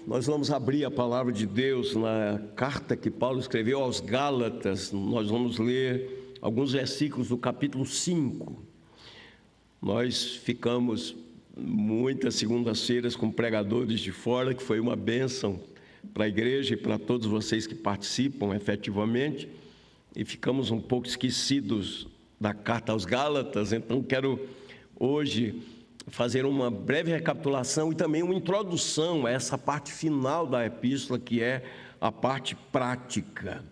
Nós vamos abrir a palavra de Deus na carta que Paulo escreveu aos Gálatas. Nós vamos ler alguns versículos do capítulo 5. Nós ficamos muitas segundas-feiras com pregadores de fora, que foi uma bênção para a igreja e para todos vocês que participam efetivamente, e ficamos um pouco esquecidos da carta aos Gálatas. Então quero hoje fazer uma breve recapitulação e também uma introdução a essa parte final da epístola, que é a parte prática.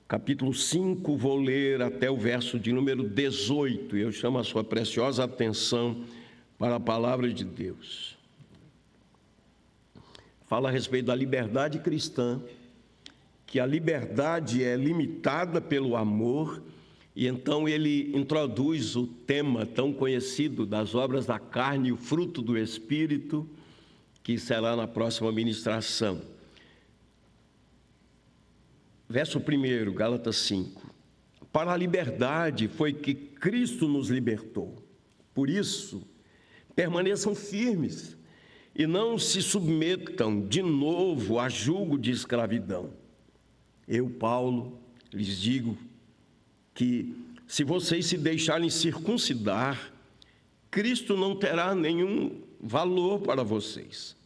Capítulo 5, vou ler até o verso de número 18, e eu chamo a sua preciosa atenção para a palavra de Deus. Fala a respeito da liberdade cristã, que a liberdade é limitada pelo amor, e então ele introduz o tema tão conhecido das obras da carne e o fruto do Espírito, que será na próxima ministração. Verso 1, Gálatas 5. Para a liberdade foi que Cristo nos libertou. Por isso, permaneçam firmes e não se submetam de novo a julgo de escravidão. Eu, Paulo, lhes digo que se vocês se deixarem circuncidar, Cristo não terá nenhum valor para vocês.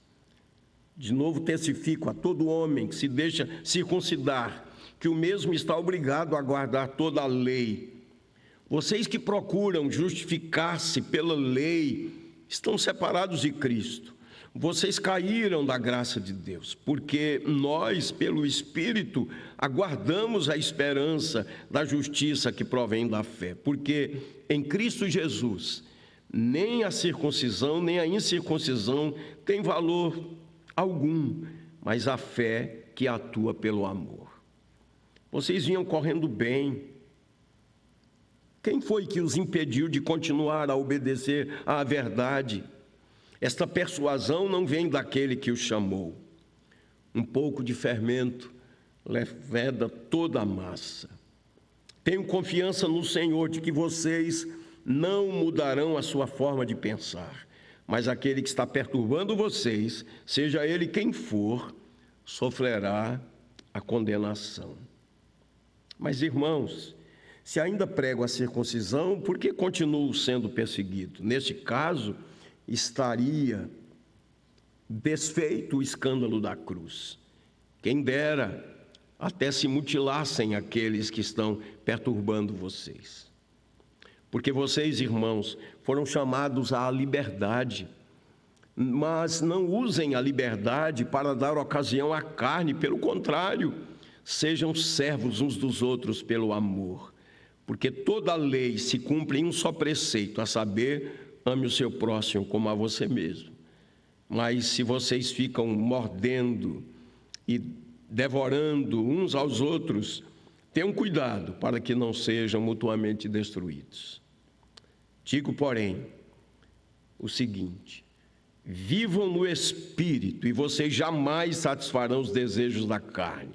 De novo testifico a todo homem que se deixa circuncidar, que o mesmo está obrigado a guardar toda a lei. Vocês que procuram justificar-se pela lei, estão separados de Cristo. Vocês caíram da graça de Deus, porque nós, pelo Espírito, aguardamos a esperança da justiça que provém da fé. Porque em Cristo Jesus, nem a circuncisão, nem a incircuncisão tem valor algum, mas a fé que atua pelo amor. Vocês vinham correndo bem. Quem foi que os impediu de continuar a obedecer à verdade? Esta persuasão não vem daquele que o chamou. Um pouco de fermento leveda toda a massa. Tenho confiança no Senhor de que vocês não mudarão a sua forma de pensar, mas aquele que está perturbando vocês, seja ele quem for, sofrerá a condenação. Mas, irmãos, se ainda prego a circuncisão, por que continuo sendo perseguido? Neste caso, estaria desfeito o escândalo da cruz. Quem dera até se mutilassem aqueles que estão perturbando vocês. Porque vocês, irmãos, foram chamados à liberdade, mas não usem a liberdade para dar ocasião à carne, pelo contrário, sejam servos uns dos outros pelo amor. Porque toda a lei se cumpre em um só preceito, a saber, ame o seu próximo como a você mesmo. Mas se vocês ficam mordendo e devorando uns aos outros, tenham cuidado para que não sejam mutuamente destruídos. Digo, porém, o seguinte: vivam no Espírito e vocês jamais satisfarão os desejos da carne.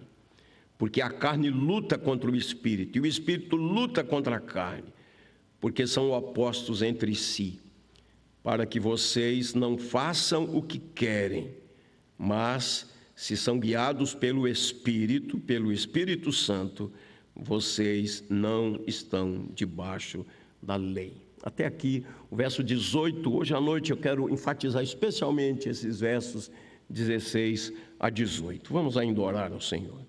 Porque a carne luta contra o Espírito e o Espírito luta contra a carne, porque são opostos entre si, para que vocês não façam o que querem, mas, se são guiados pelo Espírito Santo, vocês não estão debaixo da lei. Até aqui, o verso 18. Hoje à noite eu quero enfatizar especialmente esses versos 16 a 18. Vamos ainda orar ao Senhor.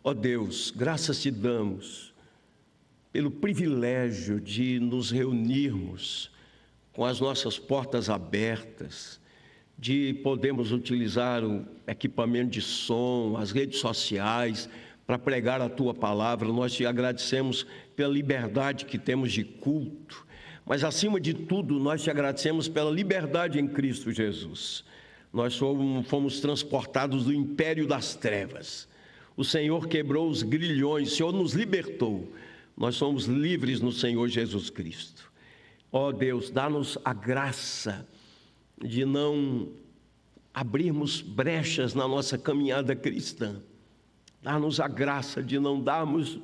Ó Deus, graças te damos pelo privilégio de nos reunirmos com as nossas portas abertas, de podermos utilizar o equipamento de som, as redes sociais, para pregar a Tua palavra. Nós te agradecemos pela liberdade que temos de culto, mas acima de tudo, nós te agradecemos pela liberdade em Cristo Jesus. Nós fomos transportados do império das trevas. O Senhor quebrou os grilhões, o Senhor nos libertou. Nós somos livres no Senhor Jesus Cristo. Ó Deus, dá-nos a graça de não abrirmos brechas na nossa caminhada cristã. Dá-nos a graça de não darmos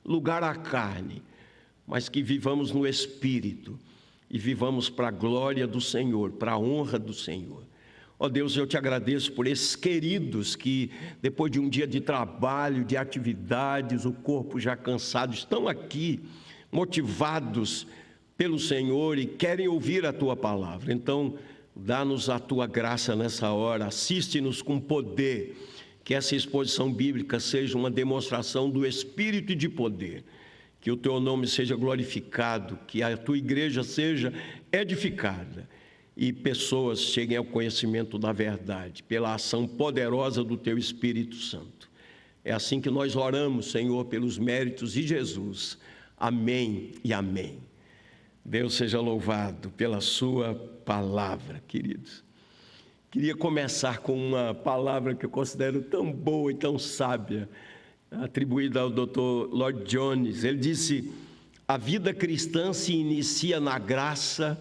lugar à carne, mas que vivamos no Espírito e vivamos para a glória do Senhor, para a honra do Senhor. Ó Deus, eu te agradeço por esses queridos que, depois de um dia de trabalho, de atividades, o corpo já cansado, estão aqui motivados pelo Senhor e querem ouvir a Tua palavra. Então, dá-nos a Tua graça nessa hora, assiste-nos com poder, que essa exposição bíblica seja uma demonstração do Espírito e de poder, que o Teu nome seja glorificado, que a Tua igreja seja edificada e pessoas cheguem ao conhecimento da verdade, pela ação poderosa do Teu Espírito Santo. É assim que nós oramos, Senhor, pelos méritos de Jesus. Amém e amém. Deus seja louvado pela Sua palavra, queridos. Queria começar com uma palavra que eu considero tão boa e tão sábia, atribuída ao Dr. Lloyd Jones. Ele disse: a vida cristã se inicia na graça,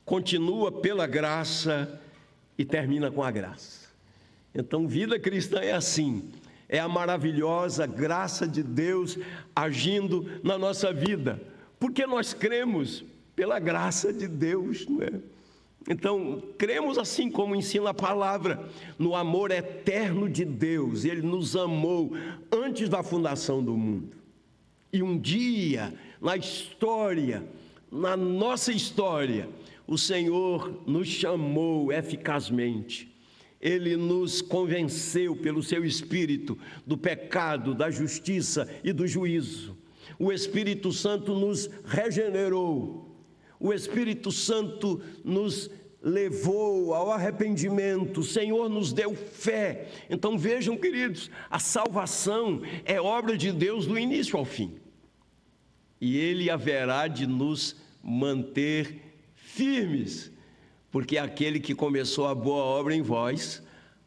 continua pela graça e termina com a graça. Então, vida cristã é assim, é a maravilhosa graça de Deus agindo na nossa vida, porque nós cremos pela graça de Deus, não é? Então, cremos assim como ensina a palavra, no amor eterno de Deus. Ele nos amou antes da fundação do mundo. E um dia, na história, na nossa história, o Senhor nos chamou eficazmente. Ele nos convenceu pelo seu Espírito do pecado, da justiça e do juízo. O Espírito Santo nos regenerou. O Espírito Santo nos levou ao arrependimento. O Senhor nos deu fé. Então vejam, queridos, a salvação é obra de Deus do início ao fim. E Ele haverá de nos manter firmes, porque aquele que começou a boa obra em vós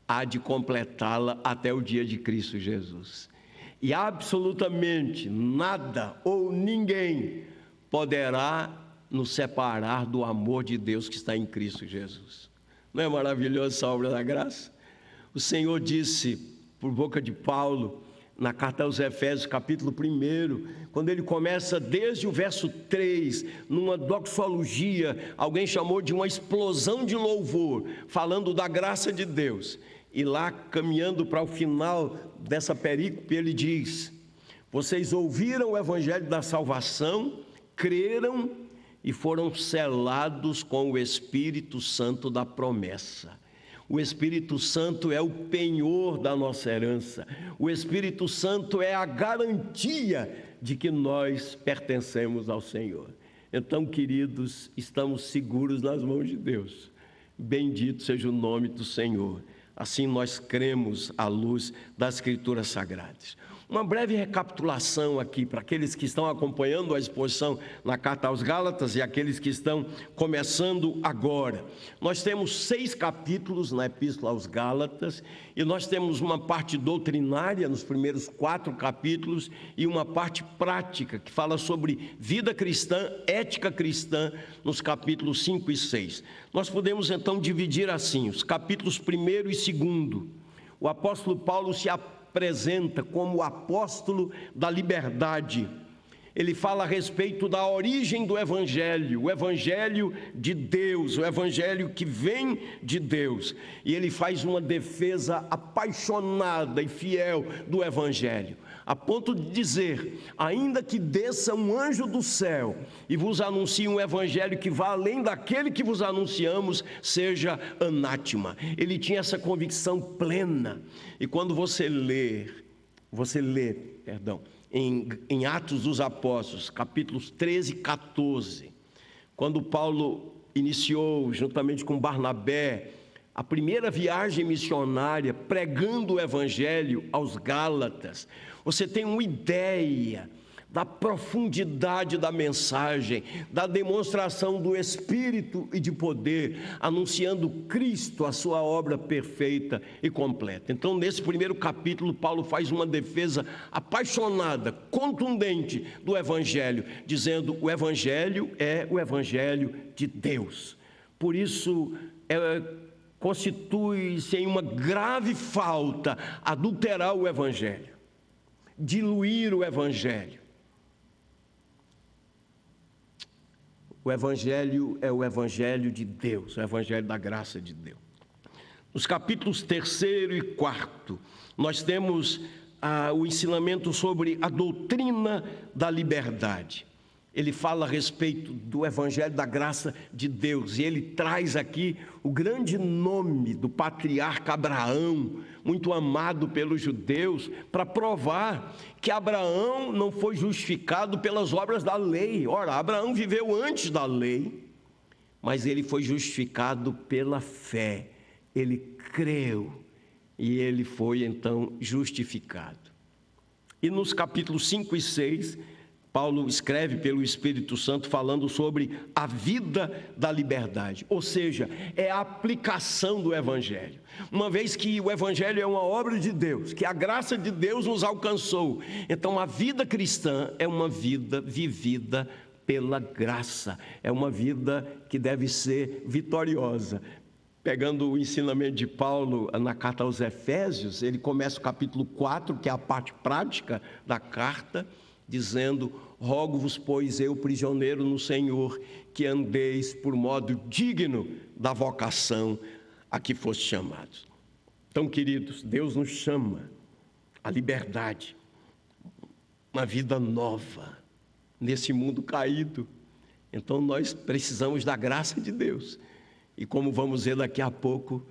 há de completá-la até o dia de Cristo Jesus. E absolutamente nada ou ninguém poderá nos separar do amor de Deus que está em Cristo Jesus. Não é maravilhosa essa obra da graça? O Senhor disse por boca de Paulo, na carta aos Efésios, capítulo 1, quando ele começa desde o verso 3, numa doxologia, alguém chamou de uma explosão de louvor, falando da graça de Deus. E lá, caminhando para o final dessa perícope, ele diz: vocês ouviram o evangelho da salvação, creram e foram selados com o Espírito Santo da promessa. O Espírito Santo é o penhor da nossa herança. O Espírito Santo é a garantia de que nós pertencemos ao Senhor. Então, queridos, estamos seguros nas mãos de Deus. Bendito seja o nome do Senhor. Assim nós cremos à luz das Escrituras Sagradas. Uma breve recapitulação aqui para aqueles que estão acompanhando a exposição na carta aos Gálatas e aqueles que estão começando agora. Nós temos 6 capítulos na Epístola aos Gálatas e nós temos uma parte doutrinária nos primeiros 4 capítulos e uma parte prática que fala sobre vida cristã, ética cristã nos capítulos 5 e 6. Nós podemos então dividir assim, os capítulos 1º e 2º. O apóstolo Paulo se apresenta como o apóstolo da liberdade. Ele fala a respeito da origem do Evangelho, o Evangelho de Deus, o Evangelho que vem de Deus. E ele faz uma defesa apaixonada e fiel do Evangelho, a ponto de dizer: ainda que desça um anjo do céu e vos anuncie um Evangelho que vá além daquele que vos anunciamos, seja anátema. Ele tinha essa convicção plena. E quando você lê, em Atos dos Apóstolos, capítulos 13 e 14, quando Paulo iniciou, juntamente com Barnabé, a primeira viagem missionária, pregando o Evangelho aos Gálatas, você tem uma ideia da profundidade da mensagem, da demonstração do Espírito e de poder, anunciando Cristo, a sua obra perfeita e completa. Então, nesse primeiro capítulo, Paulo faz uma defesa apaixonada, contundente do Evangelho, dizendo: o Evangelho é o Evangelho de Deus. Por isso, constitui-se em uma grave falta adulterar o Evangelho, diluir o Evangelho. O Evangelho é o Evangelho de Deus, o Evangelho da graça de Deus. Nos capítulos 3º e 4º, nós temos o ensinamento sobre a doutrina da liberdade. Ele fala a respeito do Evangelho da graça de Deus, e ele traz aqui o grande nome do patriarca Abraão, muito amado pelos judeus, para provar que Abraão não foi justificado pelas obras da lei. Ora, Abraão viveu antes da lei, mas ele foi justificado pela fé. Ele creu e ele foi então justificado. E nos capítulos 5 e 6, Paulo escreve pelo Espírito Santo falando sobre a vida da liberdade, ou seja, é a aplicação do Evangelho. Uma vez que o Evangelho é uma obra de Deus, que a graça de Deus nos alcançou, então a vida cristã é uma vida vivida pela graça, é uma vida que deve ser vitoriosa. Pegando o ensinamento de Paulo na carta aos Efésios, ele começa o capítulo 4, que é a parte prática da carta, dizendo: rogo-vos, pois eu, prisioneiro no Senhor, que andeis por modo digno da vocação a que foste chamados. Então, queridos, Deus nos chama à liberdade, uma vida nova nesse mundo caído. Então nós precisamos da graça de Deus. E como vamos ver daqui a pouco,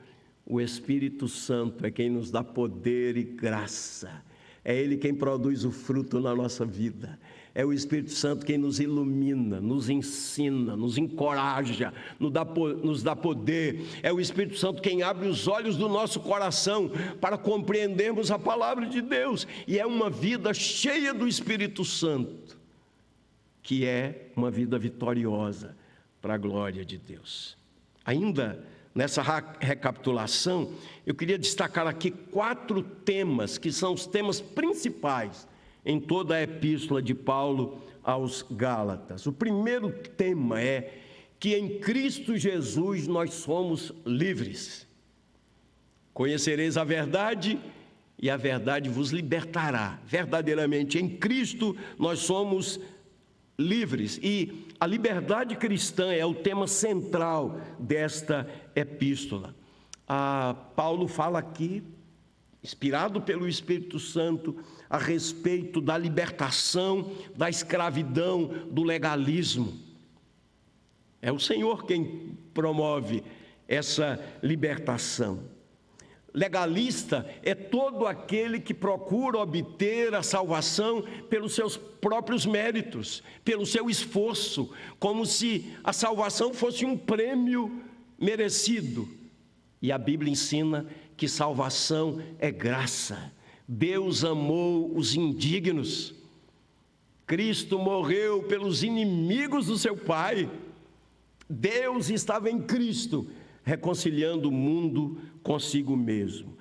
o Espírito Santo é quem nos dá poder e graça. É Ele quem produz o fruto na nossa vida. É o Espírito Santo quem nos ilumina, nos ensina, nos encoraja, nos dá poder. É o Espírito Santo quem abre os olhos do nosso coração para compreendermos a palavra de Deus. E é uma vida cheia do Espírito Santo, que é uma vida vitoriosa para a glória de Deus. Ainda nessa recapitulação, eu queria destacar aqui 4 temas, que são os temas principais em toda a epístola de Paulo aos Gálatas. O primeiro tema é que em Cristo Jesus nós somos livres. Conhecereis a verdade e a verdade vos libertará. Verdadeiramente, em Cristo nós somos livres. E a liberdade cristã é o tema central desta epístola. Paulo fala aqui, inspirado pelo Espírito Santo, a respeito da libertação da escravidão, do legalismo. É o Senhor quem promove essa libertação. Legalista é todo aquele que procura obter a salvação pelos seus próprios méritos, pelo seu esforço, como se a salvação fosse um prêmio merecido. E a Bíblia ensina que salvação é graça. Deus amou os indignos. Cristo morreu pelos inimigos do seu Pai. Deus estava em Cristo, reconciliando o mundo consigo mesmo.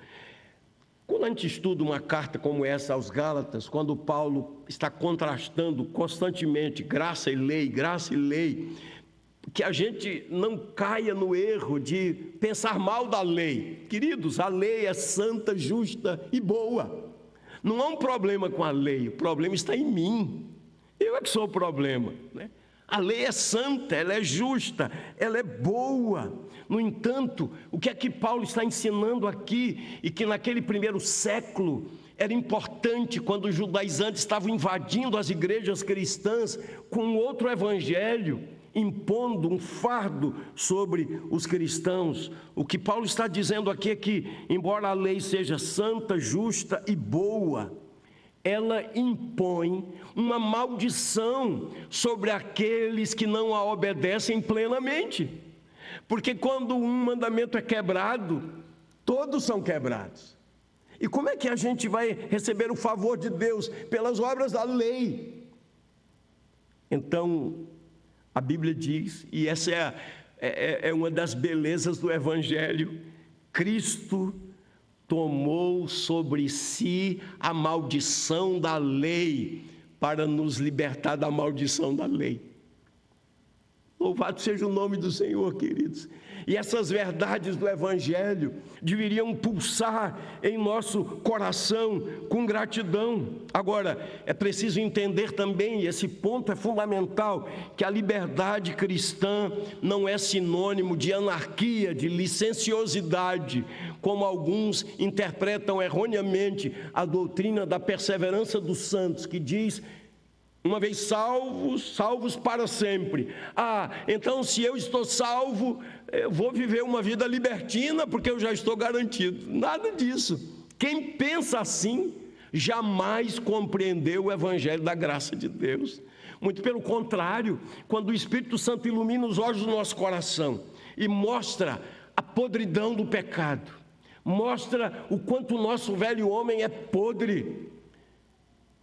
Quando a gente estuda uma carta como essa aos Gálatas, quando Paulo está contrastando constantemente graça e lei, que a gente não caia no erro de pensar mal da lei. Queridos, a lei é santa, justa e boa. Não há um problema com a lei, o problema está em mim. Eu é que sou o problema, né? A lei é santa, ela é justa, ela é boa. No entanto, o que é que Paulo está ensinando aqui, e que naquele primeiro século era importante, quando os judaizantes estavam invadindo as igrejas cristãs com outro evangelho, impondo um fardo sobre os cristãos. O que Paulo está dizendo aqui é que, embora a lei seja santa, justa e boa, ela impõe uma maldição sobre aqueles que não a obedecem plenamente. Porque quando um mandamento é quebrado, todos são quebrados. E como é que a gente vai receber o favor de Deus? Pelas obras da lei. Então, a Bíblia diz, e essa é uma das belezas do Evangelho, Cristo tomou sobre si a maldição da lei para nos libertar da maldição da lei. Louvado seja o nome do Senhor, queridos. E essas verdades do Evangelho deveriam pulsar em nosso coração com gratidão. Agora, é preciso entender também, e esse ponto é fundamental, que a liberdade cristã não é sinônimo de anarquia, de licenciosidade, como alguns interpretam erroneamente a doutrina da perseverança dos santos, que diz: uma vez salvos, salvos para sempre. Então se eu estou salvo, eu vou viver uma vida libertina porque eu já estou garantido. Nada disso. Quem pensa assim jamais compreendeu o Evangelho da graça de Deus. Muito pelo contrário, quando o Espírito Santo ilumina os olhos do nosso coração e mostra a podridão do pecado, mostra o quanto o nosso velho homem é podre,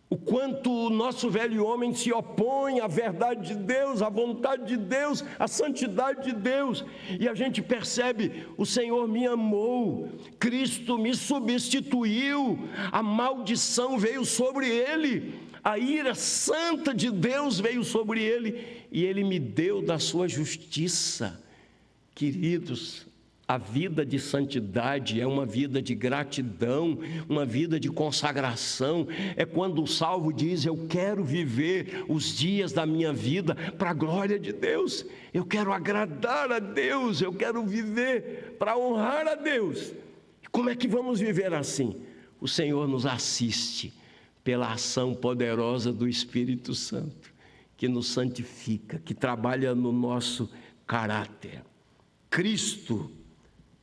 o quanto o nosso velho homem se opõe à verdade de Deus, à vontade de Deus, à santidade de Deus. E a gente percebe: o Senhor me amou, Cristo me substituiu, a maldição veio sobre Ele, a ira santa de Deus veio sobre Ele, e Ele me deu da sua justiça. Queridos, a vida de santidade é uma vida de gratidão, uma vida de consagração. É quando o salvo diz: eu quero viver os dias da minha vida para a glória de Deus, eu quero agradar a Deus, eu quero viver para honrar a Deus. E como é que vamos viver assim? O Senhor nos assiste pela ação poderosa do Espírito Santo, que nos santifica, que trabalha no nosso caráter. Cristo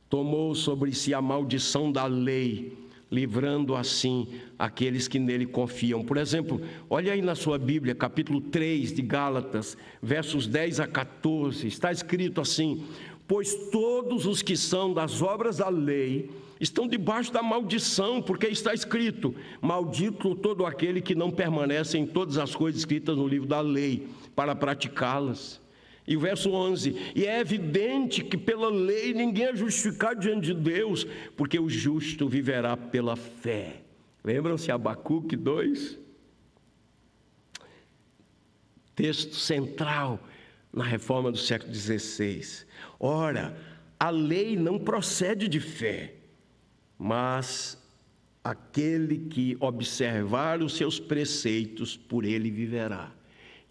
tomou sobre si a maldição da lei, livrando assim aqueles que nele confiam. Por exemplo, olha aí na sua Bíblia, capítulo 3 de Gálatas, versos 10 a 14, está escrito assim: pois todos os que são das obras da lei estão debaixo da maldição, porque está escrito: maldito todo aquele que não permanece em todas as coisas escritas no livro da lei, para praticá-las. E o verso 11: e é evidente que pela lei ninguém é justificado diante de Deus, porque o justo viverá pela fé. Lembram-se Abacuque 2? Texto central na reforma do século XVI. Ora, a lei não procede de fé, mas aquele que observar os seus preceitos, por ele viverá.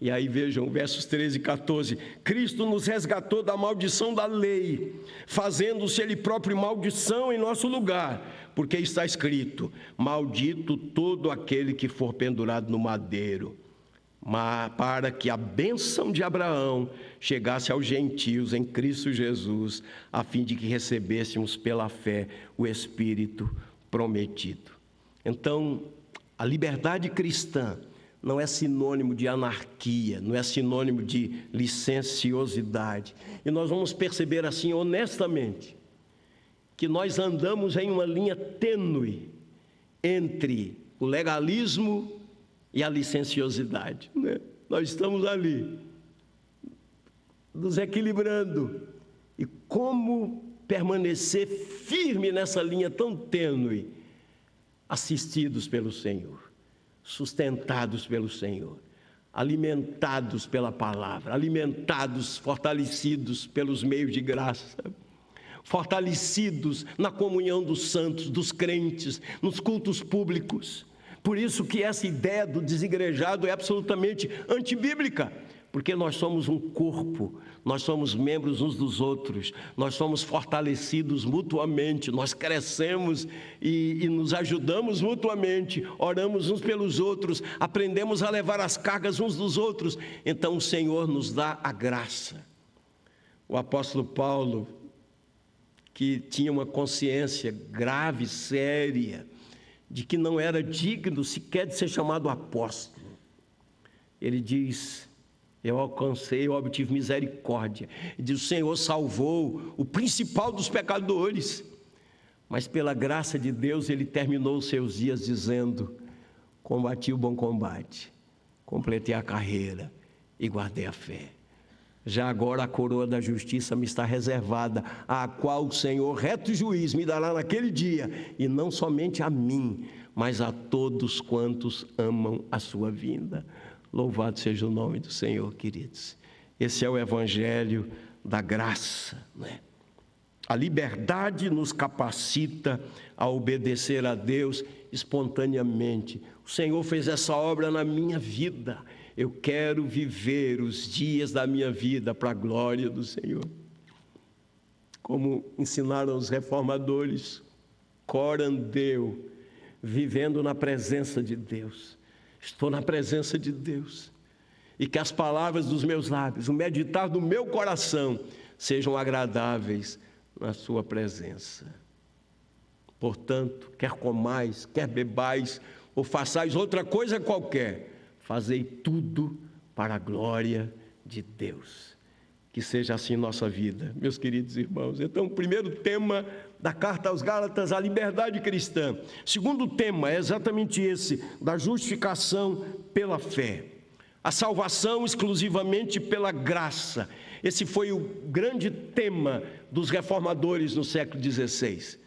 E aí vejam, versos 13 e 14: Cristo nos resgatou da maldição da lei, fazendo-se Ele próprio maldição em nosso lugar, porque está escrito: maldito todo aquele que for pendurado no madeiro, para que a bênção de Abraão chegasse aos gentios em Cristo Jesus, a fim de que recebêssemos pela fé o Espírito prometido. Então, a liberdade cristã não é sinônimo de anarquia, não é sinônimo de licenciosidade. E nós vamos perceber assim, honestamente, que nós andamos em uma linha tênue entre o legalismo e a licenciosidade, né? Nós estamos ali, nos equilibrando. E como permanecer firme nessa linha tão tênue? Assistidos pelo Senhor, sustentados pelo Senhor, alimentados pela palavra, alimentados, fortalecidos pelos meios de graça, fortalecidos na comunhão dos santos, dos crentes, nos cultos públicos. Por isso que essa ideia do desigrejado é absolutamente antibíblica, porque nós somos um corpo, nós somos membros uns dos outros, nós somos fortalecidos mutuamente, nós crescemos e nos ajudamos mutuamente, oramos uns pelos outros, aprendemos a levar as cargas uns dos outros. Então o Senhor nos dá a graça. O apóstolo Paulo, que tinha uma consciência grave, séria, de que não era digno sequer de ser chamado apóstolo, ele diz: eu alcancei, eu obtive misericórdia. Ele diz: o Senhor salvou o principal dos pecadores, mas pela graça de Deus ele terminou os seus dias dizendo: combati o bom combate, completei a carreira e guardei a fé. Já agora a coroa da justiça me está reservada, a qual o Senhor, reto juiz, me dará naquele dia, e não somente a mim, mas a todos quantos amam a sua vinda. Louvado seja o nome do Senhor, queridos. Esse é o evangelho da graça, né? A liberdade nos capacita a obedecer a Deus espontaneamente. O Senhor fez essa obra na minha vida. Eu quero viver os dias da minha vida para a glória do Senhor. Como ensinaram os reformadores, coram Deus, vivendo na presença de Deus. Estou na presença de Deus. E que as palavras dos meus lábios, o meditar do meu coração, sejam agradáveis na sua presença. Portanto, quer comais, quer bebais, ou façais outra coisa qualquer, fazei tudo para a glória de Deus. Que seja assim nossa vida, meus queridos irmãos. Então, o primeiro tema da carta aos Gálatas, a liberdade cristã. Segundo tema é exatamente esse, da justificação pela fé. A salvação exclusivamente pela graça. Esse foi o grande tema dos reformadores no século XVI.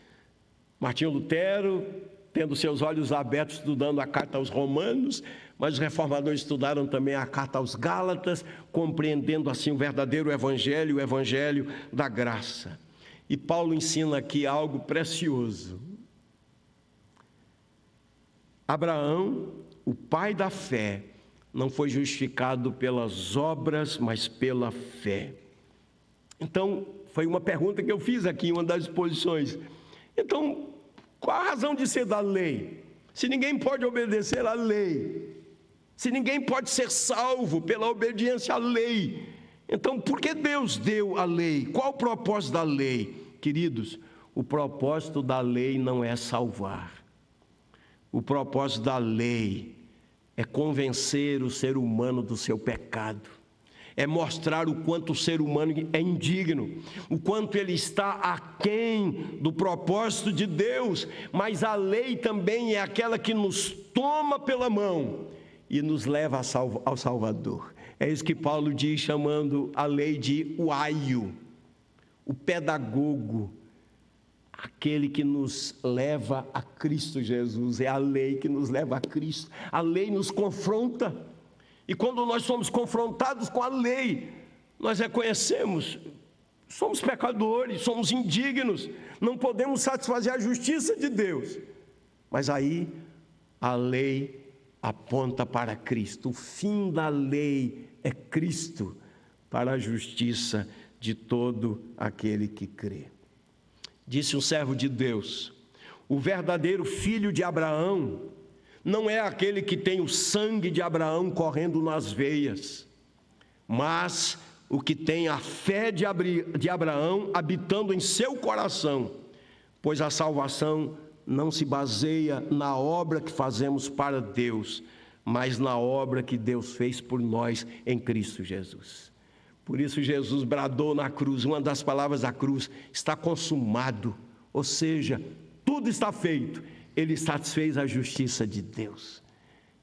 Martinho Lutero, tendo seus olhos abertos, estudando a carta aos Romanos, mas os reformadores estudaram também a carta aos Gálatas, compreendendo assim o verdadeiro evangelho, o evangelho da graça. E Paulo ensina aqui algo precioso. Abraão, o pai da fé, não foi justificado pelas obras, mas pela fé. Então, foi uma pergunta que eu fiz aqui em uma das exposições. Então, qual a razão de ser da lei? Se ninguém pode obedecer à lei, se ninguém pode ser salvo pela obediência à lei, então por que Deus deu a lei? Qual o propósito da lei? Queridos, o propósito da lei não é salvar. O propósito da lei é convencer o ser humano do seu pecado. É mostrar o quanto o ser humano é indigno, o quanto ele está aquém do propósito de Deus. Mas a lei também é aquela que nos toma pela mão e nos leva ao Salvador. É isso que Paulo diz, chamando a lei de o aio, o pedagogo, aquele que nos leva a Cristo Jesus. É a lei que nos leva a Cristo. A lei nos confronta. E quando nós somos confrontados com a lei, nós reconhecemos, somos pecadores, somos indignos, não podemos satisfazer a justiça de Deus. Mas aí a lei aponta para Cristo. O fim da lei é Cristo para a justiça de todo aquele que crê. Disse um servo de Deus: o verdadeiro filho de Abraão não é aquele que tem o sangue de Abraão correndo nas veias, mas o que tem a fé de Abraão habitando em seu coração, pois a salvação não se baseia na obra que fazemos para Deus, mas na obra que Deus fez por nós em Cristo Jesus. Por isso Jesus bradou na cruz, uma das palavras da cruz, está consumado, ou seja, tudo está feito. Ele satisfez a justiça de Deus.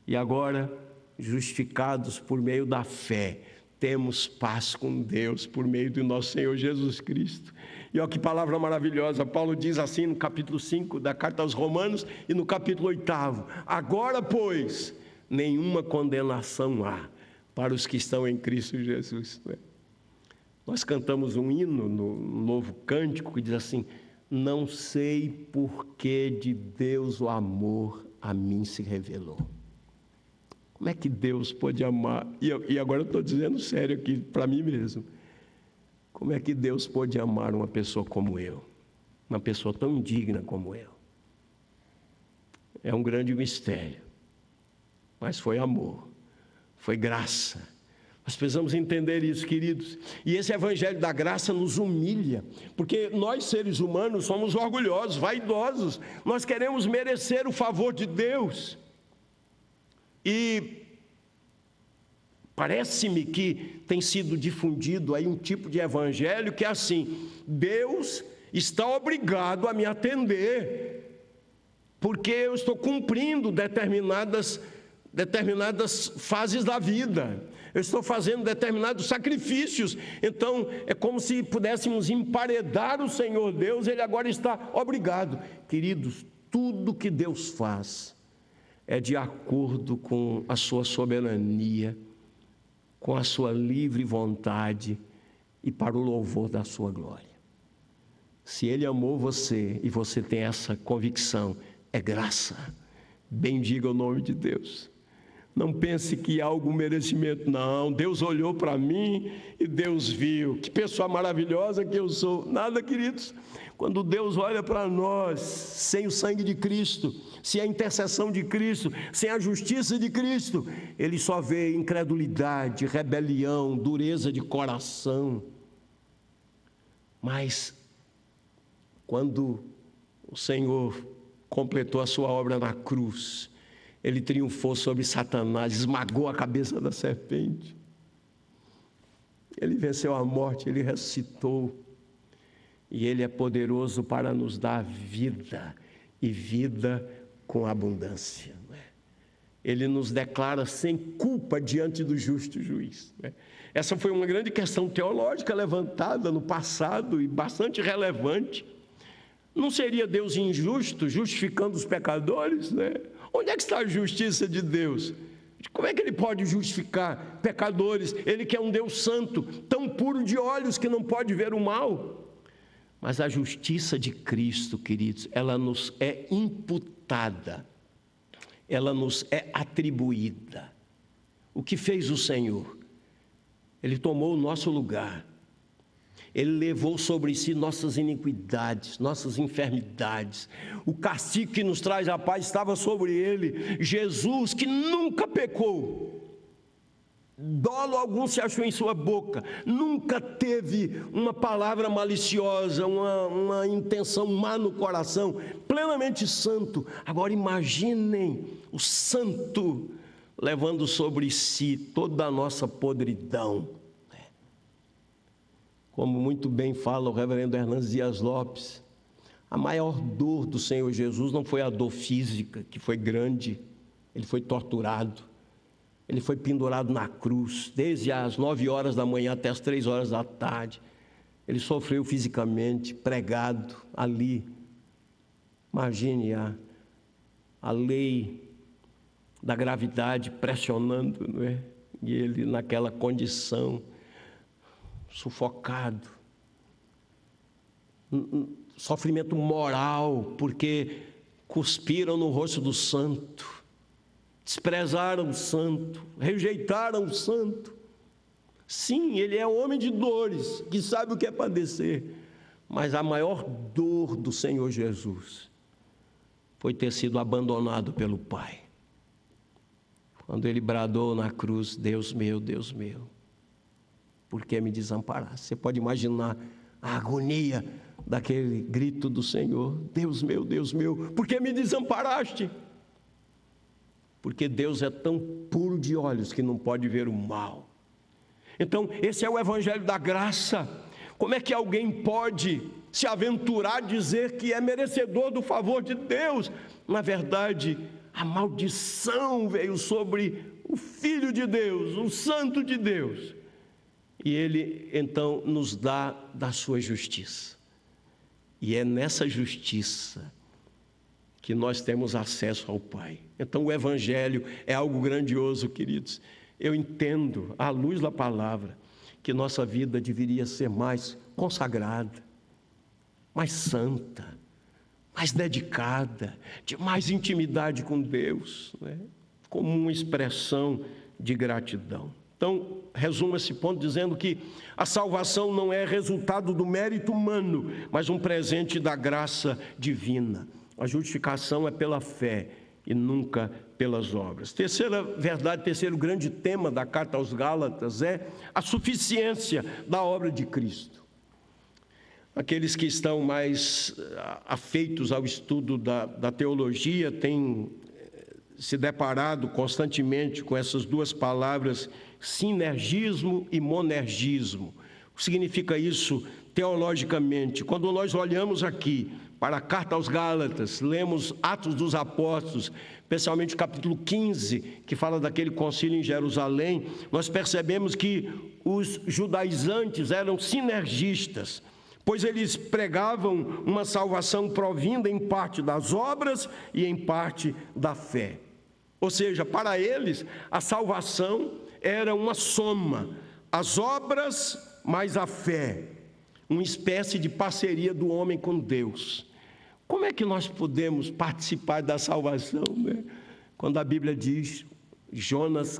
E agora, justificados por meio da fé, temos paz com Deus por meio do nosso Senhor Jesus Cristo. E olha que palavra maravilhosa, Paulo diz assim no capítulo 5 da carta aos Romanos e no capítulo 8: agora, pois, nenhuma condenação há para os que estão em Cristo Jesus. Nós cantamos um hino no Novo Cântico que diz assim: não sei por que de Deus o amor a mim se revelou. Como é que Deus pode amar? E agora eu estou dizendo sério aqui para mim mesmo. Como é que Deus pode amar uma pessoa como eu? Uma pessoa tão indigna como eu? É um grande mistério. Mas foi amor, foi graça. Nós precisamos entender isso, queridos. E esse evangelho da graça nos humilha, porque nós, seres humanos, somos orgulhosos, vaidosos. Nós queremos merecer o favor de Deus. E parece-me que tem sido difundido aí um tipo de evangelho que é assim: Deus está obrigado a me atender, porque eu estou cumprindo determinadas fases da vida. Eu estou fazendo determinados sacrifícios. Então, é como se pudéssemos emparedar o Senhor Deus. Ele agora está obrigado. Queridos, tudo que Deus faz é de acordo com a sua soberania, com a sua livre vontade e para o louvor da sua glória. Se Ele amou você e você tem essa convicção, é graça. Bendiga o nome de Deus. Não pense que há algum merecimento. Não, Deus olhou para mim e Deus viu. Que pessoa maravilhosa que eu sou. Nada, queridos. Quando Deus olha para nós, sem o sangue de Cristo, sem a intercessão de Cristo, sem a justiça de Cristo, Ele só vê incredulidade, rebelião, dureza de coração. Mas quando o Senhor completou a sua obra na cruz, Ele triunfou sobre Satanás, esmagou a cabeça da serpente. Ele venceu a morte, Ele ressuscitou. E Ele é poderoso para nos dar vida, e vida com abundância. Ele nos declara sem culpa diante do justo juiz. Essa foi uma grande questão teológica levantada no passado e bastante relevante. Não seria Deus injusto, justificando os pecadores? Onde é que está a justiça de Deus? Como é que Ele pode justificar pecadores? Ele que é um Deus santo, tão puro de olhos que não pode ver o mal. Mas a justiça de Cristo, queridos, ela nos é imputada, ela nos é atribuída. O que fez o Senhor? Ele tomou o nosso lugar. Ele levou sobre si nossas iniquidades, nossas enfermidades. O castigo que nos traz a paz estava sobre Ele. Jesus, que nunca pecou, dolo algum se achou em sua boca, nunca teve uma palavra maliciosa, uma intenção má no coração, plenamente santo. Agora imaginem o santo levando sobre si toda a nossa podridão. Como muito bem fala o reverendo Hernandes Dias Lopes, a maior dor do Senhor Jesus não foi a dor física, que foi grande. Ele foi torturado, Ele foi pendurado na cruz, desde as 9 horas da manhã até as 3 horas da tarde. Ele sofreu fisicamente, pregado ali. Imagine a lei da gravidade pressionando, não é? E ele naquela condição, sufocado, sofrimento moral, porque cuspiram no rosto do santo, desprezaram o santo, rejeitaram o santo. Sim, ele é homem de dores, que sabe o que é padecer, mas a maior dor do Senhor Jesus foi ter sido abandonado pelo Pai. Quando ele bradou na cruz: Deus meu, por que me desamparaste? Você pode imaginar a agonia daquele grito do Senhor: Deus meu, por que me desamparaste? Porque Deus é tão puro de olhos que não pode ver o mal. Então, esse é o evangelho da graça. Como é que alguém pode se aventurar a dizer que é merecedor do favor de Deus? Na verdade, a maldição veio sobre o Filho de Deus, o Santo de Deus. E Ele, então, nos dá da sua justiça. E é nessa justiça que nós temos acesso ao Pai. Então, o Evangelho é algo grandioso, queridos. Eu entendo, à luz da palavra, que nossa vida deveria ser mais consagrada, mais santa, mais dedicada, de mais intimidade com Deus, né? Como uma expressão de gratidão. Então, resumo esse ponto dizendo que a salvação não é resultado do mérito humano, mas um presente da graça divina. A justificação é pela fé e nunca pelas obras. Terceira verdade, terceiro grande tema da carta aos Gálatas é a suficiência da obra de Cristo. Aqueles que estão mais afeitos ao estudo da teologia têm se deparado constantemente com essas duas palavras, sinergismo e monergismo. O que significa isso teologicamente? Quando nós olhamos aqui para a carta aos Gálatas, lemos Atos dos Apóstolos, especialmente o capítulo 15, que fala daquele concílio em Jerusalém, nós percebemos que os judaizantes eram sinergistas, pois eles pregavam uma salvação provinda em parte das obras e em parte da fé. Ou seja, para eles, a salvação era uma soma, as obras mais a fé, uma espécie de parceria do homem com Deus. Como é que nós podemos participar da salvação, né? Quando a Bíblia diz, Jonas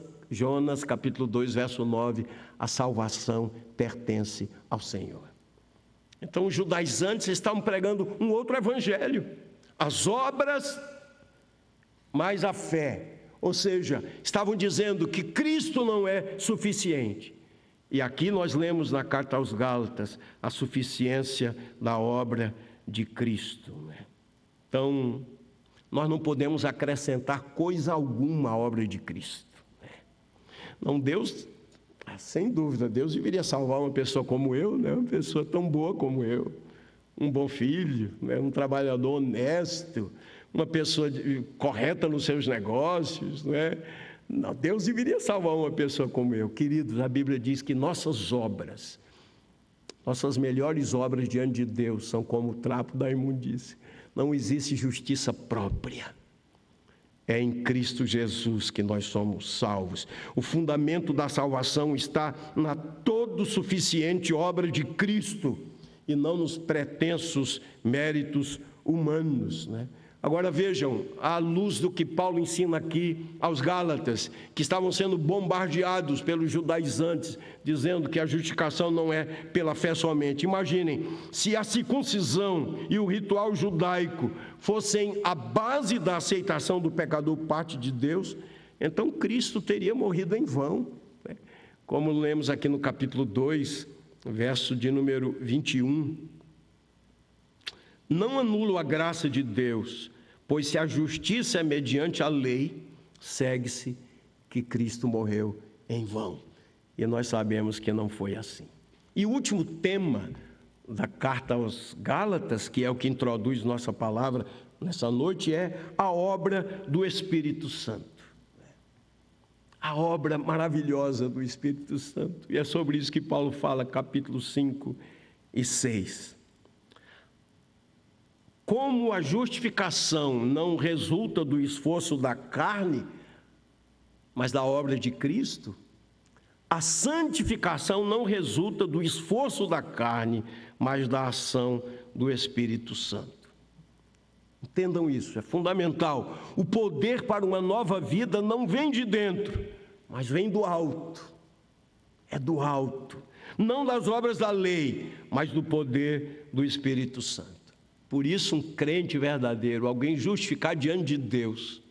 capítulo 2, verso 9, a salvação pertence ao Senhor. Então os judaizantes estavam pregando um outro evangelho, as obras mais a fé, ou seja, estavam dizendo que Cristo não é suficiente. E aqui nós lemos na carta aos Gálatas a suficiência da obra de Cristo, né? Então, nós não podemos acrescentar coisa alguma à obra de Cristo, né? Não, Deus, sem dúvida, Deus deveria salvar uma pessoa como eu, né? Uma pessoa tão boa como eu, um bom filho, né? Um trabalhador honesto, uma pessoa correta nos seus negócios, né? Não, Deus deveria salvar uma pessoa como eu. Queridos, a Bíblia diz que nossas obras, nossas melhores obras diante de Deus são como o trapo da imundície. Não existe justiça própria. É em Cristo Jesus que nós somos salvos. O fundamento da salvação está na todo suficiente obra de Cristo e não nos pretensos méritos humanos, né? Agora vejam, à luz do que Paulo ensina aqui aos Gálatas, que estavam sendo bombardeados pelos judaizantes, dizendo que a justificação não é pela fé somente. Imaginem, se a circuncisão e o ritual judaico fossem a base da aceitação do pecador por parte de Deus, então Cristo teria morrido em vão, né? Como lemos aqui no capítulo 2, verso de número 21. Não anulo a graça de Deus, pois se a justiça é mediante a lei, segue-se que Cristo morreu em vão. E nós sabemos que não foi assim. E o último tema da carta aos Gálatas, que é o que introduz nossa palavra nessa noite, é a obra do Espírito Santo. A obra maravilhosa do Espírito Santo. E é sobre isso que Paulo fala, capítulos 5 e 6. Como a justificação não resulta do esforço da carne, mas da obra de Cristo, a santificação não resulta do esforço da carne, mas da ação do Espírito Santo. Entendam isso, é fundamental. O poder para uma nova vida não vem de dentro, mas vem do alto. É do alto. Não das obras da lei, mas do poder do Espírito Santo. Por isso, um crente verdadeiro, alguém justificado diante de Deus,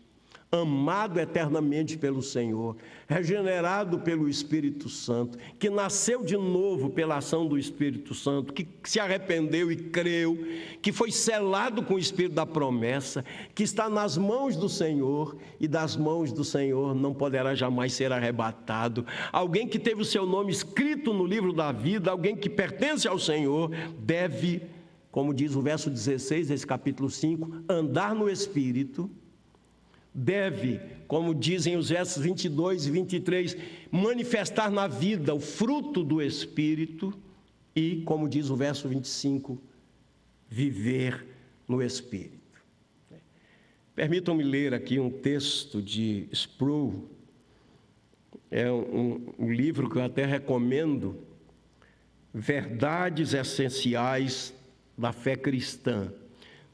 amado eternamente pelo Senhor, regenerado pelo Espírito Santo, que nasceu de novo pela ação do Espírito Santo, que se arrependeu e creu, que foi selado com o Espírito da promessa, que está nas mãos do Senhor e das mãos do Senhor não poderá jamais ser arrebatado. Alguém que teve o seu nome escrito no livro da vida, alguém que pertence ao Senhor, deve, como diz o verso 16 desse capítulo 5, andar no Espírito. Deve, como dizem os versos 22 e 23, manifestar na vida o fruto do Espírito e, como diz o verso 25, viver no Espírito. Permitam-me ler aqui um texto de Sproul. É um livro que eu até recomendo, Verdades Essenciais da Fé Cristã.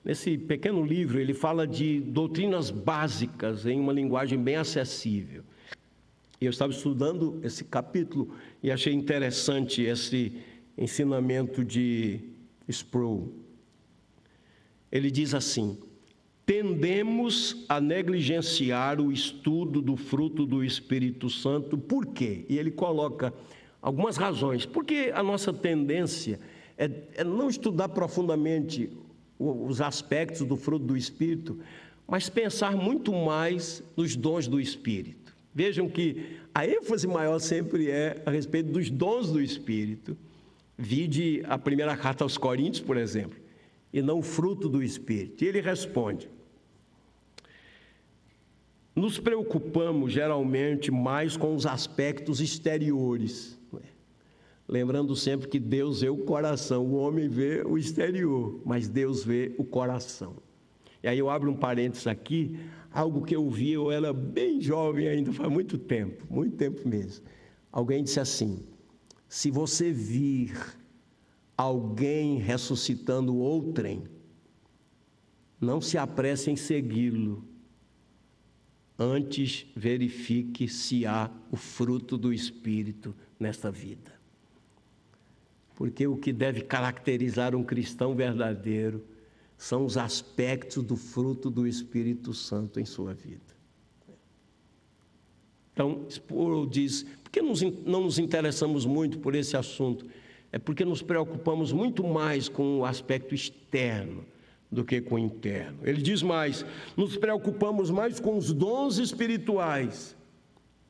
Nesse pequeno livro, ele fala de doutrinas básicas em uma linguagem bem acessível. Eu estava estudando esse capítulo e achei interessante esse ensinamento de Sproul. Ele diz assim: tendemos a negligenciar o estudo do fruto do Espírito Santo. Por quê? E ele coloca algumas razões. Porque a nossa tendência é não estudar profundamente os aspectos do fruto do Espírito, mas pensar muito mais nos dons do Espírito. Vejam que a ênfase maior sempre é a respeito dos dons do Espírito. Vide a primeira carta aos Coríntios, por exemplo, e não o fruto do Espírito. E ele responde: nos preocupamos geralmente mais com os aspectos exteriores, lembrando sempre que Deus vê o coração, o homem vê o exterior, mas Deus vê o coração. E aí eu abro um parênteses aqui, algo que eu vi, eu era bem jovem ainda, faz muito tempo mesmo. Alguém disse assim: se você vir alguém ressuscitando outrem, não se apresse em segui-lo, antes verifique se há o fruto do Espírito nesta vida. Porque o que deve caracterizar um cristão verdadeiro são os aspectos do fruto do Espírito Santo em sua vida. Então, Sproul diz, por que não nos interessamos muito por esse assunto? É porque nos preocupamos muito mais com o aspecto externo do que com o interno. Ele diz mais, nos preocupamos mais com os dons espirituais.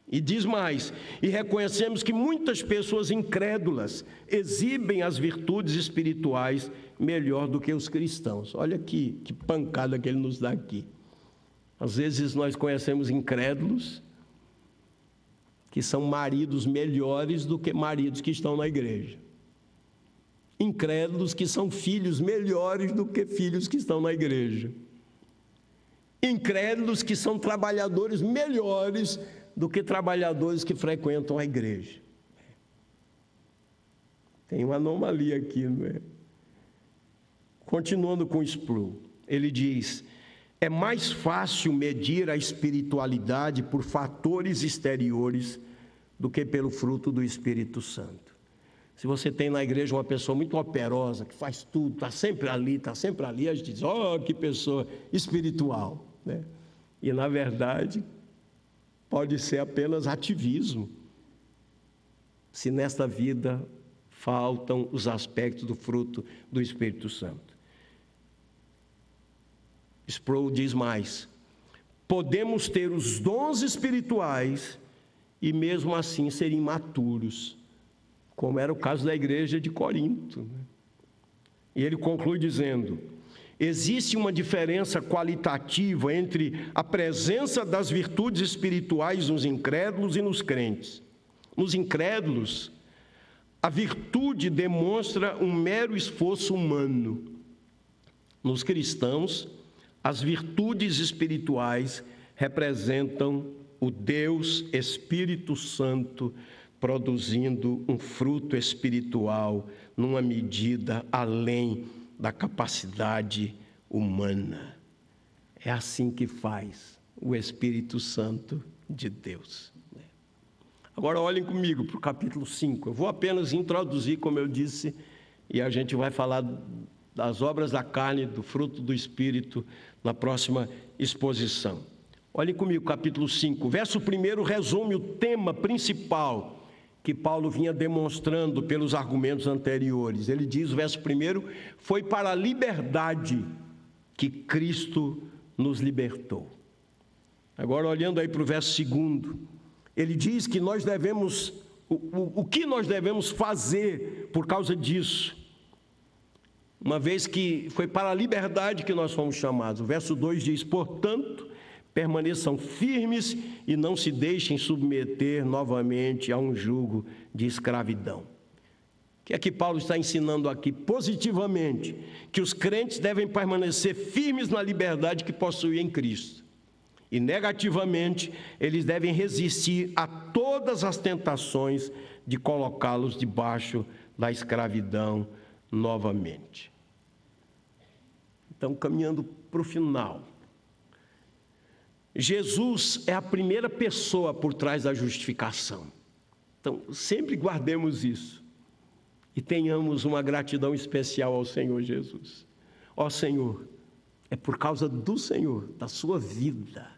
E diz mais, e reconhecemos que muitas pessoas incrédulas exibem as virtudes espirituais melhor do que os cristãos. Olha que pancada que ele nos dá aqui. Às vezes nós conhecemos incrédulos que são maridos melhores do que maridos que estão na igreja. Incrédulos que são filhos melhores do que filhos que estão na igreja. Incrédulos que são trabalhadores melhores do que trabalhadores que frequentam a igreja. Tem uma anomalia aqui, não é? Continuando com Sproul, ele diz: é mais fácil medir a espiritualidade por fatores exteriores do que pelo fruto do Espírito Santo. Se você tem na igreja uma pessoa muito operosa, que faz tudo, está sempre ali, a gente diz, que pessoa espiritual, né? E na verdade, pode ser apenas ativismo, se nesta vida faltam os aspectos do fruto do Espírito Santo. Sproul diz mais, podemos ter os dons espirituais e mesmo assim ser imaturos, como era o caso da igreja de Corinto, né? E ele conclui dizendo, existe uma diferença qualitativa entre a presença das virtudes espirituais nos incrédulos e nos crentes. Nos incrédulos, a virtude demonstra um mero esforço humano. Nos cristãos, as virtudes espirituais representam o Deus Espírito Santo produzindo um fruto espiritual numa medida além da capacidade humana. É assim que faz o Espírito Santo de Deus. Agora olhem comigo para o capítulo 5. Eu vou apenas introduzir, como eu disse, e a gente vai falar das obras da carne, do fruto do Espírito, na próxima exposição. Olhem comigo, capítulo 5. Verso 1 resume o tema principal que Paulo vinha demonstrando pelos argumentos anteriores. Ele diz, o verso 1, foi para a liberdade que Cristo nos libertou. Agora, olhando aí para o verso 2, ele diz que nós devemos, o que nós devemos fazer por causa disso, uma vez que foi para a liberdade que nós fomos chamados. O verso 2 diz, portanto, permaneçam firmes e não se deixem submeter novamente a um jugo de escravidão. O que é que Paulo está ensinando aqui? Positivamente, que os crentes devem permanecer firmes na liberdade que possuem em Cristo. E negativamente, eles devem resistir a todas as tentações de colocá-los debaixo da escravidão novamente. Então, caminhando para o final, Jesus é a primeira pessoa por trás da justificação. Então, sempre guardemos isso e tenhamos uma gratidão especial ao Senhor Jesus. Ó Senhor, é por causa do Senhor, da sua vida,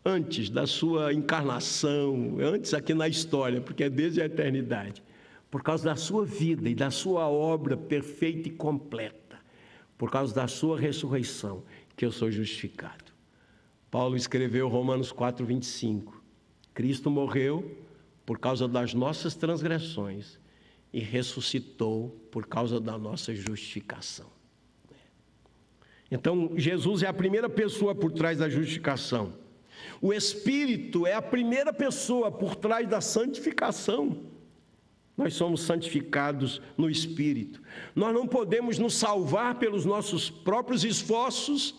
antes da sua encarnação, antes aqui na história, porque é desde a eternidade, por causa da sua vida e da sua obra perfeita e completa, por causa da sua ressurreição, que eu sou justificado. Paulo escreveu Romanos 4:25. Cristo morreu por causa das nossas transgressões e ressuscitou por causa da nossa justificação. Então, Jesus é a primeira pessoa por trás da justificação. O Espírito é a primeira pessoa por trás da santificação. Nós somos santificados no Espírito. Nós não podemos nos salvar pelos nossos próprios esforços,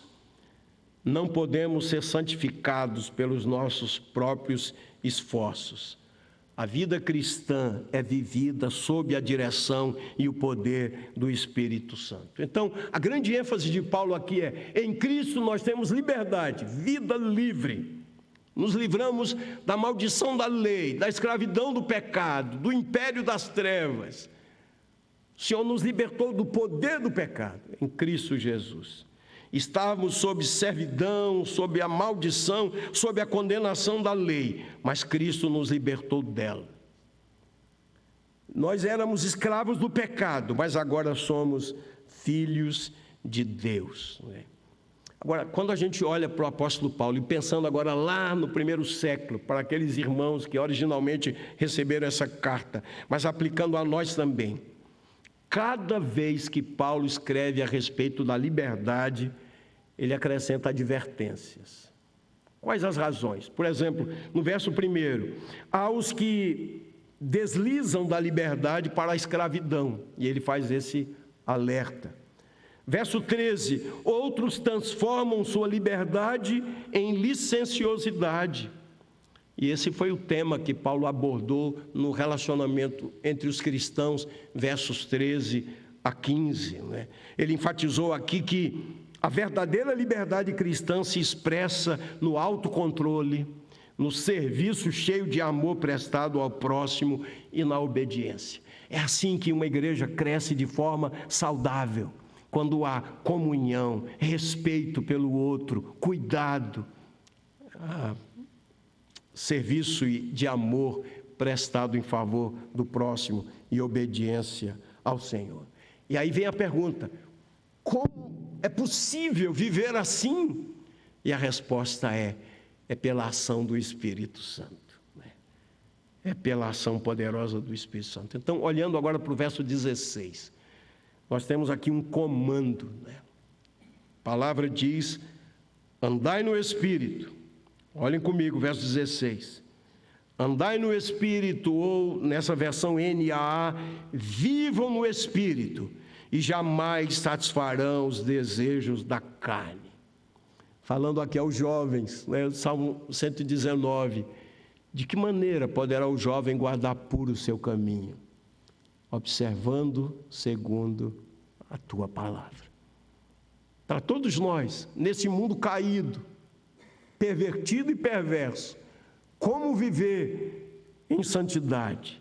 não podemos ser santificados pelos nossos próprios esforços. A vida cristã é vivida sob a direção e o poder do Espírito Santo. Então, a grande ênfase de Paulo aqui é: em Cristo nós temos liberdade, vida livre. Nos livramos da maldição da lei, da escravidão do pecado, do império das trevas. O Senhor nos libertou do poder do pecado em Cristo Jesus. Estávamos sob servidão, sob a maldição, sob a condenação da lei, mas Cristo nos libertou dela. Nós éramos escravos do pecado, mas agora somos filhos de Deus. Agora, quando a gente olha para o apóstolo Paulo, e pensando agora lá no primeiro século, para aqueles irmãos que originalmente receberam essa carta, mas aplicando a nós também, cada vez que Paulo escreve a respeito da liberdade, ele acrescenta advertências. Quais as razões? Por exemplo, no verso 1, aos que deslizam da liberdade para a escravidão, e ele faz esse alerta. Verso 13, outros transformam sua liberdade em licenciosidade. E esse foi o tema que Paulo abordou no relacionamento entre os cristãos, versos 13 a 15. Ele enfatizou aqui que a verdadeira liberdade cristã se expressa no autocontrole, no serviço cheio de amor prestado ao próximo e na obediência. É assim que uma igreja cresce de forma saudável, quando há comunhão, respeito pelo outro, cuidado, serviço de amor prestado em favor do próximo e obediência ao Senhor. E aí vem a pergunta: como é possível viver assim? E a resposta é pela ação do Espírito Santo. É pela ação poderosa do Espírito Santo. Então, olhando agora para o verso 16, nós temos aqui um comando. A palavra diz: andai no Espírito. Olhem comigo, verso 16. Andai no Espírito, ou nessa versão NAA, vivam no Espírito, e jamais satisfarão os desejos da carne. Falando aqui aos jovens, Salmo 119, de que maneira poderá o jovem guardar puro o seu caminho? Observando segundo a tua palavra. Para todos nós, nesse mundo caído, pervertido e perverso, como viver em santidade?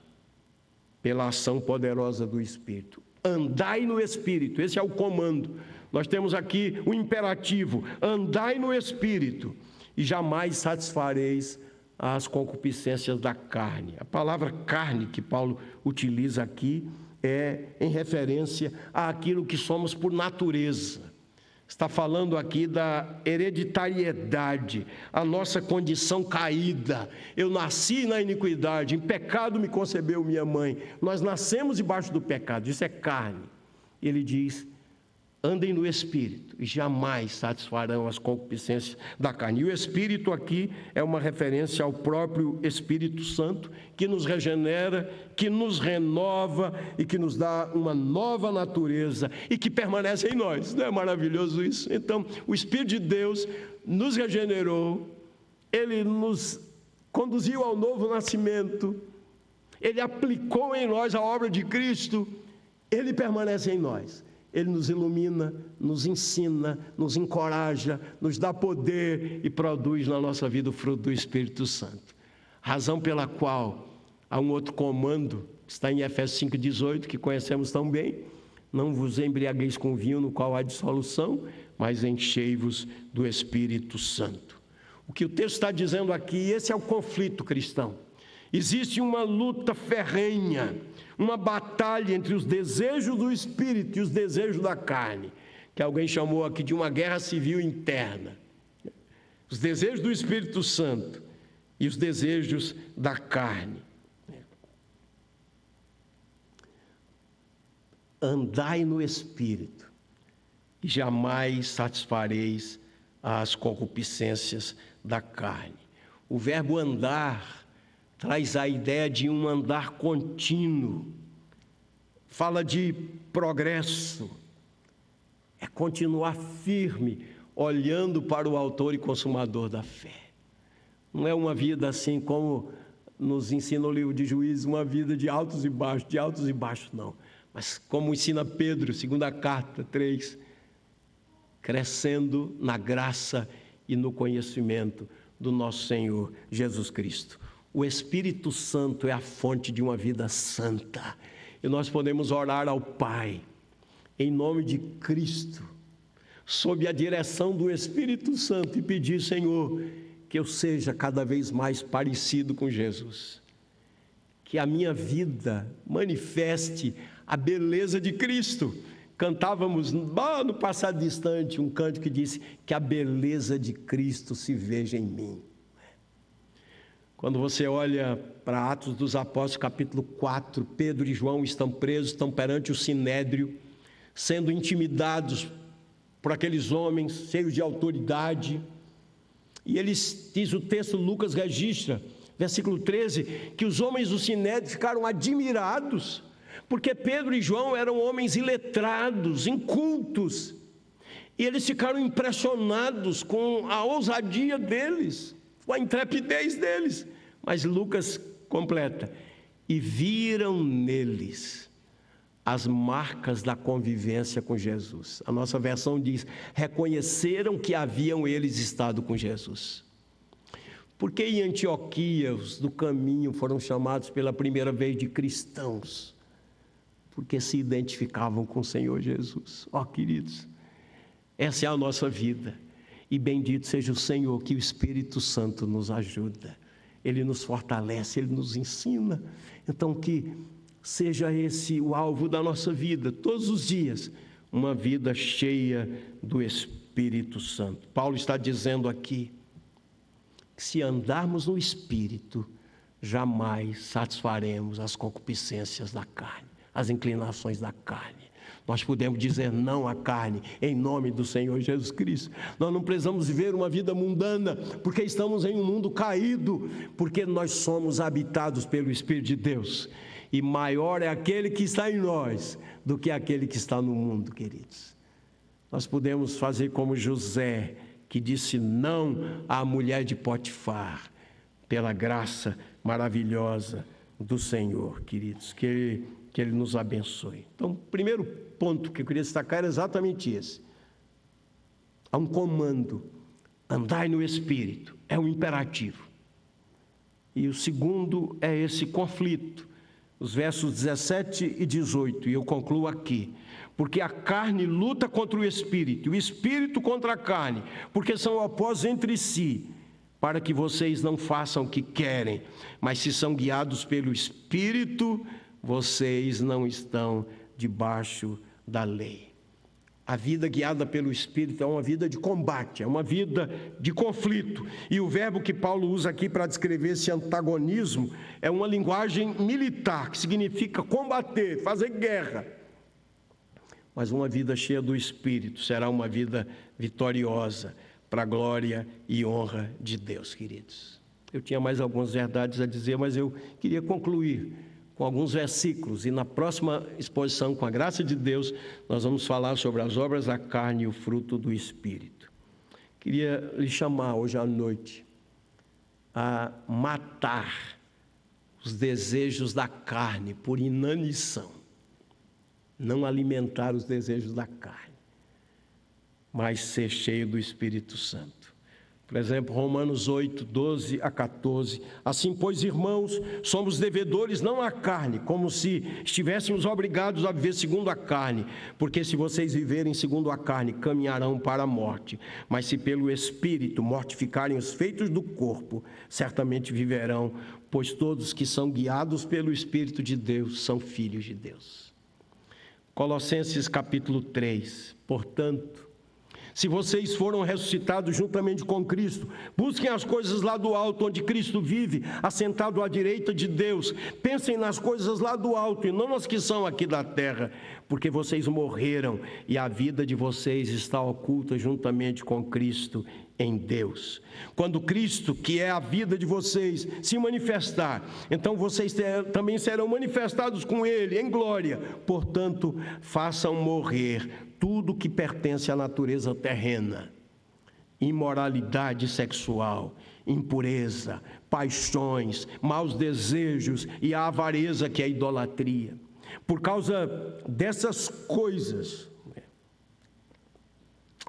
Pela ação poderosa do Espírito. Andai no Espírito, esse é o comando. Nós temos aqui o imperativo: andai no Espírito, e jamais satisfareis as concupiscências da carne. A palavra carne que Paulo utiliza aqui é em referência àquilo que somos por natureza. Está falando aqui da hereditariedade, a nossa condição caída. Eu nasci na iniquidade, em pecado me concebeu minha mãe. Nós nascemos debaixo do pecado, isso é carne. Ele diz: andem no Espírito e jamais satisfarão as concupiscências da carne. E o Espírito aqui é uma referência ao próprio Espírito Santo, que nos regenera, que nos renova e que nos dá uma nova natureza e que permanece em nós. Não é maravilhoso isso? Então, o Espírito de Deus nos regenerou, Ele nos conduziu ao novo nascimento, Ele aplicou em nós a obra de Cristo, Ele permanece em nós. Ele nos ilumina, nos ensina, nos encoraja, nos dá poder e produz na nossa vida o fruto do Espírito Santo. Razão pela qual há um outro comando, está em Efésios 5,18, que conhecemos tão bem: não vos embriagueis com vinho no qual há dissolução, mas enchei-vos do Espírito Santo. O que o texto está dizendo aqui, esse é o conflito cristão. Existe uma luta ferrenha, uma batalha entre os desejos do Espírito e os desejos da carne, que alguém chamou aqui de uma guerra civil interna. Os desejos do Espírito Santo e os desejos da carne. Andai no Espírito e jamais satisfareis as concupiscências da carne. O verbo andar traz a ideia de um andar contínuo, fala de progresso, é continuar firme, olhando para o autor e consumador da fé. Não é uma vida assim como nos ensina o livro de Juízes, uma vida de altos e baixos, não. Mas como ensina Pedro, segunda carta, 3, crescendo na graça e no conhecimento do nosso Senhor Jesus Cristo. O Espírito Santo é a fonte de uma vida santa. E nós podemos orar ao Pai, em nome de Cristo, sob a direção do Espírito Santo, e pedir: Senhor, que eu seja cada vez mais parecido com Jesus. Que a minha vida manifeste a beleza de Cristo. Cantávamos no passado distante um canto que disse: que a beleza de Cristo se veja em mim. Quando você olha para Atos dos Apóstolos, capítulo 4, Pedro e João estão presos, estão perante o Sinédrio, sendo intimidados por aqueles homens cheios de autoridade. E eles, diz o texto, Lucas registra, versículo 13, que os homens do Sinédrio ficaram admirados, porque Pedro e João eram homens iletrados, incultos, e eles ficaram impressionados com a ousadia deles, com a intrepidez deles. Mas Lucas completa: e viram neles as marcas da convivência com Jesus. A nossa versão diz: reconheceram que haviam eles estado com Jesus. Por que em Antioquia os do caminho foram chamados pela primeira vez de cristãos? Porque se identificavam com o Senhor Jesus. Ó, queridos, essa é a nossa vida. E bendito seja o Senhor, que o Espírito Santo nos ajuda. Ele nos fortalece, Ele nos ensina. Então que seja esse o alvo da nossa vida, todos os dias, uma vida cheia do Espírito Santo. Paulo está dizendo aqui que se andarmos no Espírito, jamais satisfaremos as concupiscências da carne, as inclinações da carne. Nós podemos dizer não à carne, em nome do Senhor Jesus Cristo. Nós não precisamos viver uma vida mundana, porque estamos em um mundo caído, porque nós somos habitados pelo Espírito de Deus. E maior é aquele que está em nós do que aquele que está no mundo, queridos. Nós podemos fazer como José, que disse não à mulher de Potifar, pela graça maravilhosa do Senhor, queridos. Que Ele nos abençoe. Então, o primeiro ponto que eu queria destacar era exatamente esse. Há um comando: andai no Espírito, é um imperativo. E o segundo é esse conflito, os versos 17 e 18, e eu concluo aqui. Porque a carne luta contra o Espírito, e o Espírito contra a carne, porque são opostos entre si, para que vocês não façam o que querem, mas se são guiados pelo Espírito, vocês não estão debaixo da lei. A vida guiada pelo Espírito é uma vida de combate, é uma vida de conflito. E o verbo que Paulo usa aqui para descrever esse antagonismo é uma linguagem militar, que significa combater, fazer guerra. Mas uma vida cheia do Espírito será uma vida vitoriosa, para a glória e honra de Deus, queridos. Eu tinha mais algumas verdades a dizer, mas eu queria concluir com alguns versículos, e na próxima exposição, com a graça de Deus, nós vamos falar sobre as obras da carne e o fruto do Espírito. Queria lhe chamar hoje à noite a matar os desejos da carne por inanição, não alimentar os desejos da carne, mas ser cheio do Espírito Santo. Por exemplo, Romanos 8, 12 a 14. Assim, pois, irmãos, somos devedores não à carne, como se estivéssemos obrigados a viver segundo a carne. Porque se vocês viverem segundo a carne, caminharão para a morte. Mas se pelo Espírito mortificarem os feitos do corpo, certamente viverão, pois todos que são guiados pelo Espírito de Deus são filhos de Deus. Colossenses capítulo 3. Portanto, se vocês foram ressuscitados juntamente com Cristo, busquem as coisas lá do alto, onde Cristo vive, assentado à direita de Deus. Pensem nas coisas lá do alto e não nas que são aqui da terra, porque vocês morreram e a vida de vocês está oculta juntamente com Cristo em Deus. Quando Cristo, que é a vida de vocês, se manifestar, então vocês também serão manifestados com Ele em glória. Portanto, façam morrer tudo que pertence à natureza terrena: imoralidade sexual, impureza, paixões, maus desejos e a avareza, que é a idolatria. Por causa dessas coisas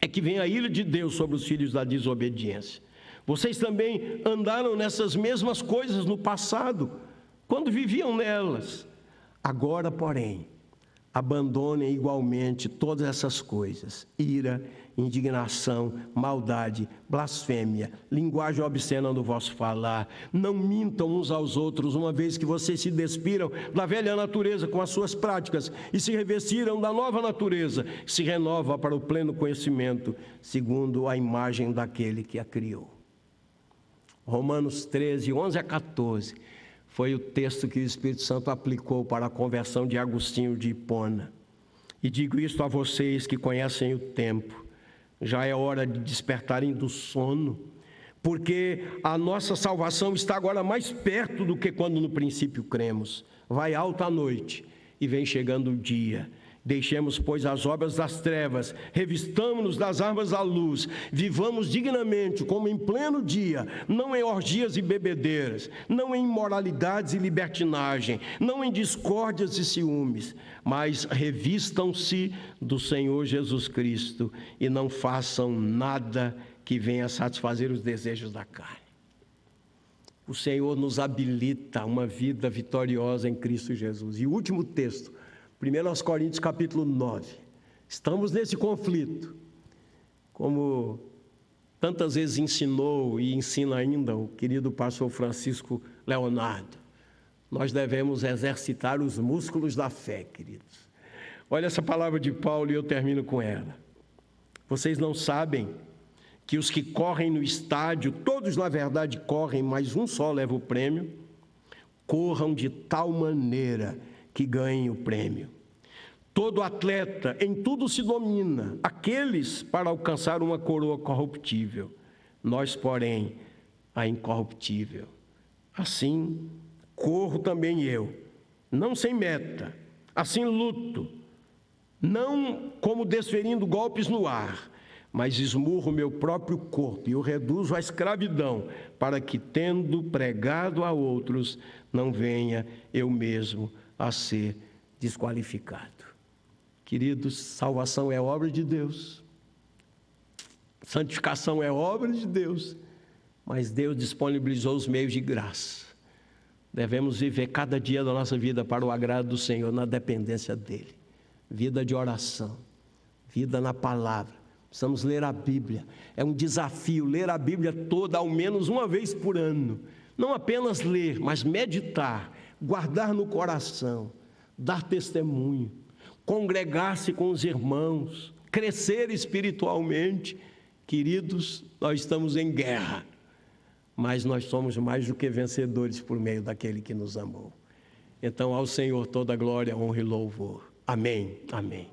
é que vem a ira de Deus sobre os filhos da desobediência. Vocês também andaram nessas mesmas coisas no passado, quando viviam nelas. Agora, porém, abandonem igualmente todas essas coisas: ira, indignação, maldade, blasfêmia, linguagem obscena no vosso falar. Não mintam uns aos outros, uma vez que vocês se despiram da velha natureza com as suas práticas e se revestiram da nova natureza, que se renova para o pleno conhecimento, segundo a imagem daquele que a criou. Romanos 13, 11 a 14, foi o texto que o Espírito Santo aplicou para a conversão de Agostinho de Hipona. E digo isto a vocês que conhecem o tempo: já é hora de despertarem do sono, porque a nossa salvação está agora mais perto do que quando no princípio cremos. Vai alta a noite e vem chegando o dia. Deixemos, pois, as obras das trevas, revistamo-nos das armas da luz, vivamos dignamente, como em pleno dia, não em orgias e bebedeiras, não em imoralidades e libertinagem, não em discórdias e ciúmes, mas revistam-se do Senhor Jesus Cristo e não façam nada que venha satisfazer os desejos da carne. O Senhor nos habilita a uma vida vitoriosa em Cristo Jesus. E o último texto, 1 Coríntios capítulo 9. Estamos nesse conflito, como tantas vezes ensinou e ensina ainda o querido pastor Francisco Leonardo. Nós devemos exercitar os músculos da fé, queridos. Olha essa palavra de Paulo e eu termino com ela. Vocês não sabem que os que correm no estádio, todos na verdade correm, mas um só leva o prêmio? Corram de tal maneira que ganhem o prêmio. Todo atleta em tudo se domina, aqueles para alcançar uma coroa corruptível, nós, porém, a incorruptível. Assim, corro também eu, não sem meta, assim luto, não como desferindo golpes no ar, mas esmurro meu próprio corpo e o reduzo à escravidão, para que, tendo pregado a outros, não venha eu mesmo a ser desqualificado. Queridos, salvação é obra de Deus, santificação é obra de Deus, mas Deus disponibilizou os meios de graça. Devemos viver cada dia da nossa vida para o agrado do Senhor, na dependência dEle. Vida de oração, vida na palavra. Precisamos ler a Bíblia. É um desafio ler a Bíblia toda, ao menos uma vez por ano. Não apenas ler, mas meditar, guardar no coração, dar testemunho, congregar-se com os irmãos, crescer espiritualmente. Queridos, nós estamos em guerra, mas nós somos mais do que vencedores por meio daquele que nos amou. Então, ao Senhor toda glória, honra e louvor. Amém, amém.